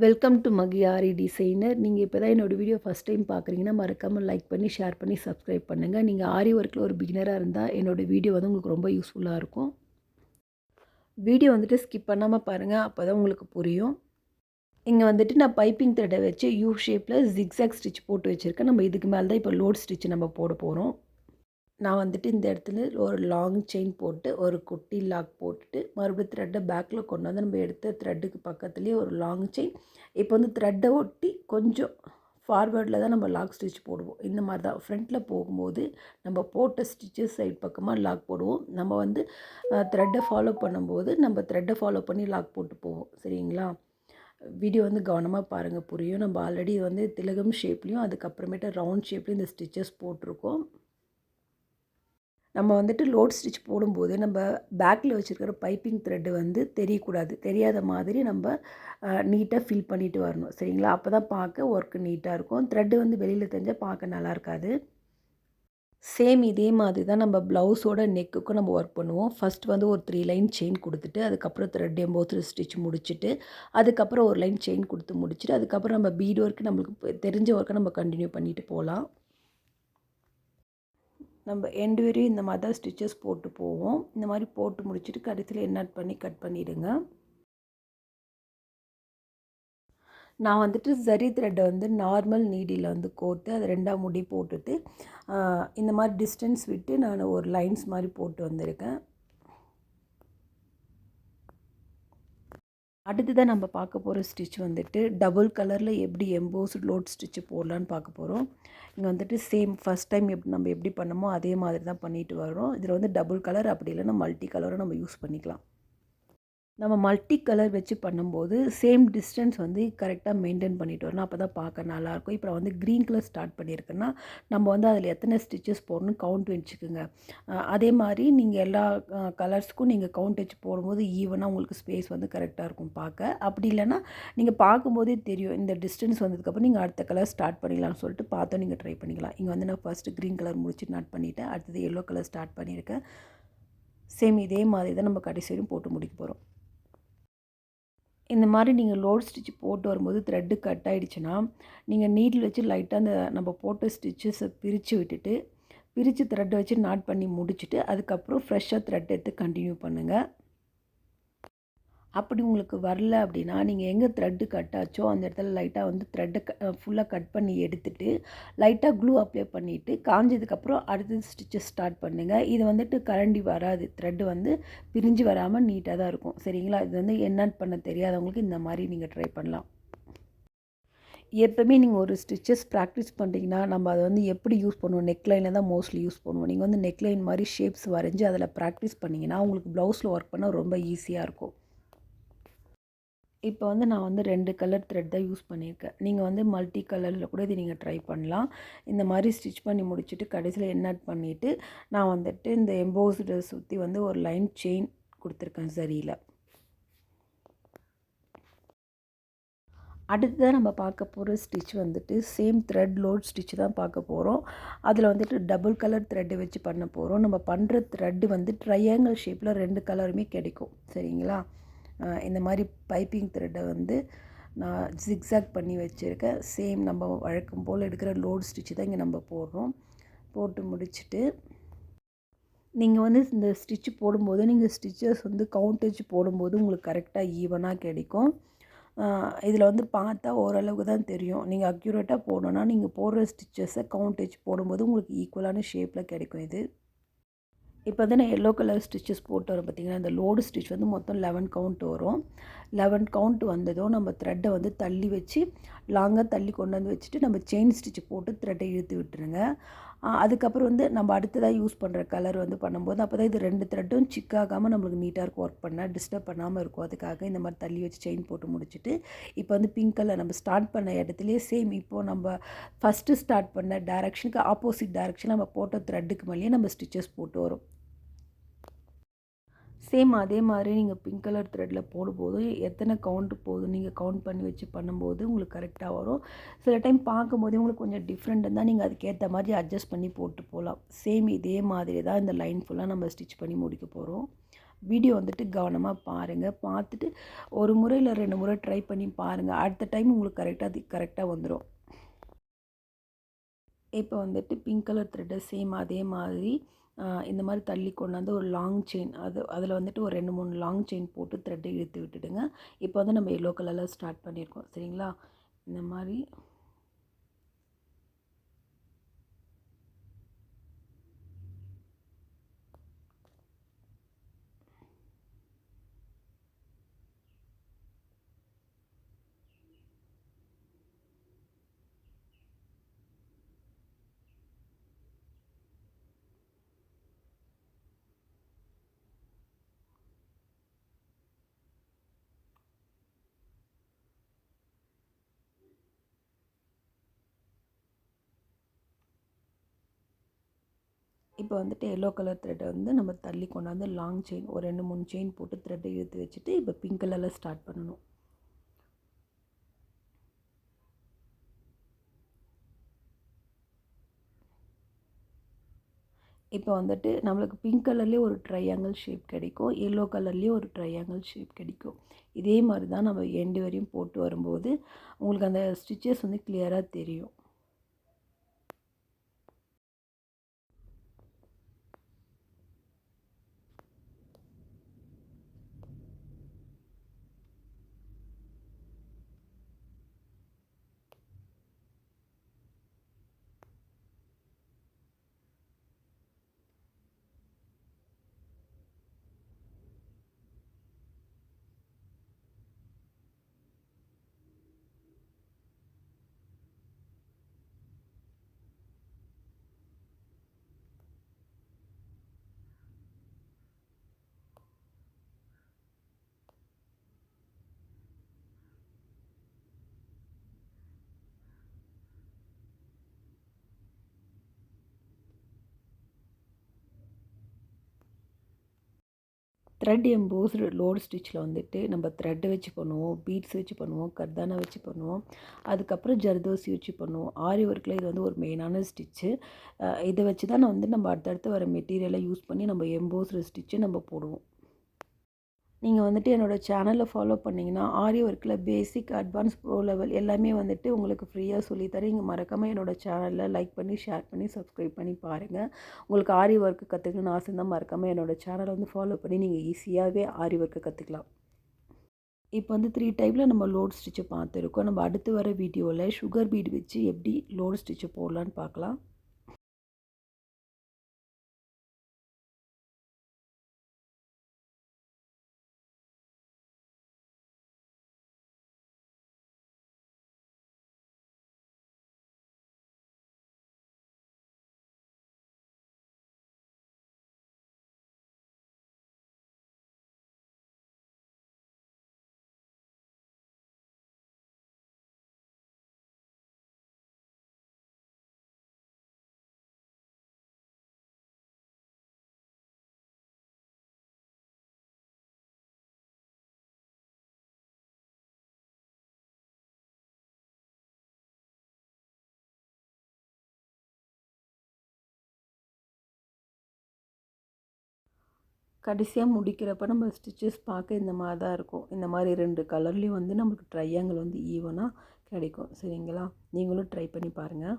Welcome to மகியாரி designer. நீங்கள் இப்போ தான் என்னோடய வீடியோ ஃபஸ்ட் டைம் பார்க்குறீங்கன்னா மறக்காமல் லைக் பண்ணி, ஷேர் பண்ணி, சப்ஸ்கிரைப் பண்ணுங்கள். நீங்கள் ஆரி ஒர்க்கில் ஒரு பிகினராக இருந்தால் என்னோடய வீடியோ வந்து உங்களுக்கு ரொம்ப யூஸ்ஃபுல்லாக இருக்கும். வீடியோ வந்துட்டு ஸ்கிப் பண்ணாமல் பாருங்கள், அப்போ தான் உங்களுக்கு புரியும். இங்கே வந்துட்டு நான் பைப்பிங் த்ரெட்டை வச்சு யூ ஷேப்பில் ஜிக்ஸாக் ஸ்டிச் போட்டு வச்சுருக்கேன். நம்ம இதுக்கு மேலே தான் இப்போ லோட் ஸ்டிச் நம்ம போட போகிறோம். நான் வந்துட்டு இந்த இடத்துல ஒரு லாங் செயின் போட்டு ஒரு குட்டி லாக் போட்டுட்டு மறுபடியும் த்ரெட்டை பேக்கில் கொண்டு வந்து நம்ம எடுத்த த்ரெட்டுக்கு பக்கத்துலேயே ஒரு லாங் செயின். இப்போ வந்து த்ரெட்டை ஒட்டி கொஞ்சம் ஃபார்வேர்டில் தான் நம்ம லாக் ஸ்டிச் போடுவோம். இந்த மாதிரி தான் ஃப்ரண்ட்டில் போகும்போது நம்ம போட்ட ஸ்டிச்சஸ் சைட் பக்கமாக லாக் போடுவோம். நம்ம வந்து த்ரெட்டை ஃபாலோ பண்ணும்போது நம்ம த்ரெட்டை ஃபாலோ பண்ணி லாக் போட்டு போவோம். சரிங்களா? வீடியோ வந்து கவனமாக பாருங்கள், புரியும். நம்ம ஆல்ரெடி வந்து திலகம் ஷேப்லேயும் அதுக்கப்புறமேட்டு ரவுண்ட் ஷேப்லேயும் இந்த ஸ்டிச்சஸ் போட்டிருக்கோம். நம்ம வந்துட்டு லோட் ஸ்டிச் போடும்போது நம்ம பேக்கில் வச்சுருக்கிற பைப்பிங் த்ரெட்டு வந்து தெரியக்கூடாது. தெரியாத மாதிரி நம்ம நீட்டாக ஃபில் பண்ணிட்டு வரணும். சரிங்களா? அப்போ தான் பார்க்க ஒர்க்கு நீட்டாக இருக்கும். த்ரெட்டு வந்து வெளியில் தெரிஞ்சால் பார்க்க நல்லா இருக்காது. சேம் இதே மாதிரி தான் நம்ம ப்ளவுஸோட நெக்குக்கும் நம்ம ஒர்க் பண்ணுவோம். ஃபஸ்ட் வந்து ஒரு 3 லைன் செயின் கொடுத்துட்டு, அதுக்கப்புறம் த்ரெட் எம்போஸ்டு ஸ்டிச் முடிச்சுட்டு, அதுக்கப்புறம் ஒரு லைன் செயின் கொடுத்து முடிச்சுட்டு, அதுக்கப்புறம் நம்ம பீட் ஒர்க் நம்மளுக்கு தெரிஞ்ச ஒர்க்கை நம்ம கண்டினியூ பண்ணிட்டு போகலாம். நம்ம எண்டு வரையும் இந்த மாதிரி தான் ஸ்டிச்சஸ் போட்டு போவோம். இந்த மாதிரி போட்டு முடிச்சுட்டு கடைசியில் எண்ணாட் பண்ணி கட் பண்ணிவிடுங்க. நான் வந்துட்டு ஜரி த்ரெட்டை வந்து நார்மல் நீடியில் வந்து கோர்த்து அதை 2ஆக முடி போட்டுட்டு இந்த மாதிரி டிஸ்டன்ஸ் விட்டு நான் ஒரு லைன்ஸ் மாதிரி போட்டு வந்திருக்கேன். அடுத்ததான் நம்ம பார்க்க போகிற ஸ்டிச் வந்துட்டு டபுள் கலரில் எப்படி எம்போஸ்டு லோட் ஸ்டிச்சு போடலான்னு பார்க்க போகிறோம். இங்கே வந்துட்டு சேம் ஃபஸ்ட் டைம் நம்ம எப்படி பண்ணமோ அதே மாதிரி தான் பண்ணிட்டு வரோம். இதில் வந்து டபுள் கலர் அப்படி இல்லைன்னா மல்டி கலரும் நம்ம யூஸ் பண்ணிக்கலாம். நம்ம மல்டி கலர் வச்சு பண்ணும்போது சேம் டிஸ்டன்ஸ் வந்து கரெக்டாக மெயின்டைன் பண்ணிட்டு வரணும். அப்போ தான் பார்க்க நல்லாயிருக்கும். இப்போ வந்து க்ரீன் கலர் ஸ்டார்ட் பண்ணியிருக்கேன்னா நம்ம வந்து அதில் எத்தனை ஸ்டிச்சஸ் போடணும் கவுண்ட் வச்சுக்கோங்க. அதே மாதிரி நீங்கள் எல்லா கலர்ஸ்க்கும் நீங்கள் கவுண்ட் வச்சு போடும்போது ஈவனாக உங்களுக்கு ஸ்பேஸ் வந்து கரெக்டாக இருக்கும் பார்க்க. அப்படி இல்லைன்னா நீங்கள் பார்க்கும்போதே தெரியும் இந்த டிஸ்டன்ஸ் வந்ததுக்கப்புறம் நீங்கள் அடுத்த கலர் ஸ்டார்ட் பண்ணிடலாம்னு சொல்லிட்டு பார்த்தோம் நீங்கள் ட்ரை பண்ணிக்கலாம். இங்கே வந்து நான் ஃபஸ்ட்டு க்ரீன் கலர் முடிச்சு நாட் பண்ணிவிட்டேன். அடுத்தது எல்லோ கலர் ஸ்டார்ட் பண்ணியிருக்கேன். சேம் இதே மாதிரி தான் நம்ம கடைசி வரையும் போட்டு முடிக்க போகிறோம். இந்த மாதிரி நீங்கள் லோட் ஸ்டிச் போட்டு வரும்போது த்ரெட்டு கட் ஆகிடுச்சுன்னா நீங்கள் நீடில் வச்சு லைட்டாக அந்த நம்ம போட்ட ஸ்டிச்சஸை பிரித்து விட்டுட்டு த்ரெட்டை வச்சு நாட் பண்ணி முடிச்சுட்டு அதுக்கப்புறம் ஃப்ரெஷ்ஷாக த்ரெட் எடுத்து கண்டினியூ பண்ணுங்கள். அப்படி உங்களுக்கு வரல அப்படின்னா நீங்கள் எங்கே த்ரெட்டு கட் ஆச்சோ அந்த இடத்துல லைட்டாக வந்து த்ரெட்டை ஃபுல்லாக கட் பண்ணி எடுத்துகிட்டு லைட்டாக க்ளூ அப்ளை பண்ணிவிட்டு காஞ்சதுக்கப்புறம் அடுத்தது ஸ்டிச்சஸ் ஸ்டார்ட் பண்ணுங்கள். இது வந்துட்டு கரண்டி வராது, த்ரெட்டு வந்து பிரிஞ்சு வராமல் நீட்டாக தான் இருக்கும். சரிங்களா? இது வந்து என்னன்னு பண்ண தெரியாதவங்களுக்கு இந்த மாதிரி நீங்கள் ட்ரை பண்ணலாம். எப்போவுமே நீங்கள் ஒரு ஸ்டிச்சஸ் ப்ராக்டிஸ் பண்ணிட்டீங்கன்னா நம்ம அதை வந்து எப்படி யூஸ் பண்ணுவோம், நெக்லைனில் தான் மோஸ்ட்லி யூஸ் பண்ணுவோம். நீங்கள் வந்து நெக்லைன் மாதிரி ஷேப்ஸ் வரைஞ்சி அதில் ப்ராக்டிஸ் பண்ணிங்கன்னா உங்களுக்கு ப்ளவுஸில் ஒர்க் பண்ண ரொம்ப ஈஸியாக இருக்கும். இப்போ வந்து நான் வந்து 2 கலர் த்ரெட் தான் யூஸ் பண்ணியிருக்கேன். நீங்கள் வந்து மல்டி கலரில் கூட இது நீங்கள் ட்ரை பண்ணலாம். இந்த மாதிரி ஸ்டிச் பண்ணி முடிச்சுட்டு கடைசியில் எண்ணாட் பண்ணிவிட்டு நான் வந்துட்டு இந்த எம்போஸ்டு சுற்றி வந்து ஒரு லைன் செயின் கொடுத்துருக்கேன் சரியில். அடுத்ததாக நம்ம பார்க்க போகிற ஸ்டிச் வந்துட்டு சேம் த்ரெட் லோட் ஸ்டிச் தான் பார்க்க போகிறோம். அதில் வந்துட்டு டபுள் கலர் த்ரெட்டை வச்சு பண்ண போகிறோம். நம்ம பண்ணுற த்ரெட்டு வந்து ட்ரையாங்கிள் ஷேப்பில் 2 கலருமே கிடைக்கும். சரிங்களா? இந்த மாதிரி பைப்பிங் த்ரெட்டை வந்து நான் ஜிக்ஸாக் பண்ணி வச்சுருக்கேன். சேம் நம்ம வழக்கம் போல் எடுக்கிற லோட் ஸ்டிச்சு தான் இங்கே நம்ம போடுறோம். போட்டு முடிச்சுட்டு நீங்கள் வந்து இந்த ஸ்டிச்சு போடும்போது நீங்கள் ஸ்டிச்சஸ் வந்து கவுண்ட் வச்சு போடும்போது உங்களுக்கு கரெக்டாக ஈவனாக கிடைக்கும். இதில் வந்து பார்த்தா ஓரளவுக்கு தான் தெரியும். நீங்கள் அக்யூரேட்டாக போடணுன்னா நீங்கள் போடுற ஸ்டிச்சஸை கவுண்ட் வச்சு போடும்போது உங்களுக்கு ஈக்குவலான ஷேப்பில் கிடைக்கும் இது. இப்போ வந்து நான் எல்லோ கலர் ஸ்டிச்சஸ் போட்டு வரோம் பார்த்திங்கன்னா, இந்த லோடு ஸ்டிச் வந்து மொத்தம் 11 கவுண்ட் வரும். 11 கவுண்ட் வந்ததும் நம்ம த்ரெட்டை வந்து தள்ளி வச்சு லாங்காக தள்ளி கொண்டு வந்து வச்சுட்டு நம்ம செயின் ஸ்டிச் போட்டு த்ரெட்டை இழுத்து விட்டுருங்க. அதுக்கப்புறம் வந்து நம்ம அடுத்ததாக யூஸ் பண்ணுற கலர் வந்து பண்ணும்போது அப்போ தான் இது 2 த்ரெட்டும் சிக்காகாமல் நம்மளுக்கு நீட்டாக இருக்கும், ஒர்க் பண்ண டிஸ்டர்ப் பண்ணாமல் இருக்கும். அதுக்காக இந்த மாதிரி தள்ளி வச்சு செயின் போட்டு முடிச்சுட்டு இப்போ வந்து பிங்க் கலர் நம்ம ஸ்டார்ட் பண்ண இடத்துலையே சேம் இப்போது நம்ம ஃபஸ்ட்டு ஸ்டார்ட் பண்ண டேரெக்ஷனுக்கு ஆப்போசிட் டேரெக்ஷனில் நம்ம போட்ட த்ரெட்டுக்கு மேலேயே நம்ம ஸ்டிச்சஸ் போட்டு வரும். சேம் அதே மாதிரி நீங்கள் பிங்க் கலர் த்ரெட்டில் போடும்போது எத்தனை கவுண்ட் போதும் நீங்கள் கவுண்ட் பண்ணி வச்சு பண்ணும்போது உங்களுக்கு கரெக்டாக வரும். சில டைம் பார்க்கும்போதே உங்களுக்கு கொஞ்சம் டிஃப்ரெண்ட் இருந்தால் நீங்கள் அதுக்கேற்ற மாதிரி அட்ஜஸ்ட் பண்ணி போட்டு போகலாம். சேம் இதே மாதிரி தான் இந்த லைன் ஃபுல்லாக நம்ம ஸ்டிச் பண்ணி முடிக்க போகிறோம். வீடியோ வந்துட்டு கவனமாக பாருங்கள். பார்த்துட்டு ஒரு முறை இல்லை 2 முறை ட்ரை பண்ணி பாருங்கள். அடுத்த டைம் உங்களுக்கு கரெக்டாக வந்துடும். இப்போ வந்துட்டு பிங்க் கலர் த்ரெட்டை சேம் அதே மாதிரி இந்த மாதிரி தள்ளி கொண்டாந்து ஒரு லாங் செயின் அதில் வந்துட்டு ஒரு 2 3 லாங் செயின் போட்டு த்ரெட்டை இழுத்து விட்டுடுங்க. இப்போ வந்து நம்ம எல்லோ கலரில் ஸ்டார்ட் பண்ணியிருக்கோம் சரிங்களா. இந்த மாதிரி இப்போ வந்துட்டு எல்லோ கலர் த்ரெட்டை வந்து நம்ம தள்ளி கொண்டாந்து லாங் செயின் ஒரு 2 3 செயின் போட்டு த்ரெட்டை இழுத்து வச்சுட்டு இப்போ பிங்க் கலரில் ஸ்டார்ட் பண்ணணும். இப்போ வந்துட்டு நம்மளுக்கு பிங்க் கலர்லேயே ஒரு ட்ரையாங்கிள் ஷேப் கிடைக்கும், எல்லோ கலர்லேயே ஒரு ட்ரையாங்கிள் ஷேப் கிடைக்கும். இதே மாதிரி தான் நம்ம எண்டு வரையும் போட்டு வரும்போது உங்களுக்கு அந்த ஸ்டிச்சஸ் வந்து கிளியராக தெரியும். த்ரெட் எம்போஸ்டு லோடு ஸ்டிச்சில் வந்துட்டு நம்ம த்ரெட்டை வச்சு பண்ணுவோம், பீட்ஸ் வச்சு பண்ணுவோம், கர்தானா வச்சு பண்ணுவோம், அதுக்கப்புறம் ஜர்தோசி வச்சு பண்ணுவோம். ஆரி ஒர்க்கில் இது வந்து ஒரு மெயினான ஸ்டிச்சு. இதை வச்சு தான் நம்ம அடுத்தடுத்து வர மெட்டீரியலை யூஸ் பண்ணி நம்ம எம்போஸ்டு ஸ்டிச்சு நம்ம போடுவோம். நீங்கள் வந்துட்டு என்னோடய சேனலை ஃபாலோ பண்ணிங்கன்னா ஆரி ஒர்க்கில் பேசிக், அட்வான்ஸ், ப்ரோ லெவல் எல்லாமே வந்துட்டு உங்களுக்கு ஃப்ரீயாக சொல்லித்தரேன். நீங்கள் மறக்காமல் என்னோடய சேனலில் லைக் பண்ணி, ஷேர் பண்ணி, சப்ஸ்கிரைப் பண்ணி பாருங்கள். உங்களுக்கு ஆரி ஒர்க்கு கற்றுக்கணும்னு ஆசை இருந்தால் மறக்காமல் என்னோடய சேனலை வந்து ஃபாலோ பண்ணி நீங்கள் ஈஸியாகவே ஆரி ஒர்க்கு கற்றுக்கலாம். இப்போ வந்து 3 டைப்பில் நம்ம லோட் ஸ்டிச்சை பார்த்துருக்கோம். நம்ம அடுத்து வர வீடியோவில் சுகர் பீட் வச்சு எப்படி லோடு ஸ்டிச்சை போடலான்னு பார்க்கலாம். கடைசியாக முடிக்கிறப்ப நம்ம ஸ்டிச்சஸ் பார்க்க இந்த மாதிரி தான் இருக்கும். இந்த மாதிரி 2 கலர்லேயும் வந்து நமக்கு ட்ரையாங்கிள் வந்து ஈவனாக கிடைக்கும் சரிங்களா. நீங்களும் ட்ரை பண்ணி பாருங்கள்.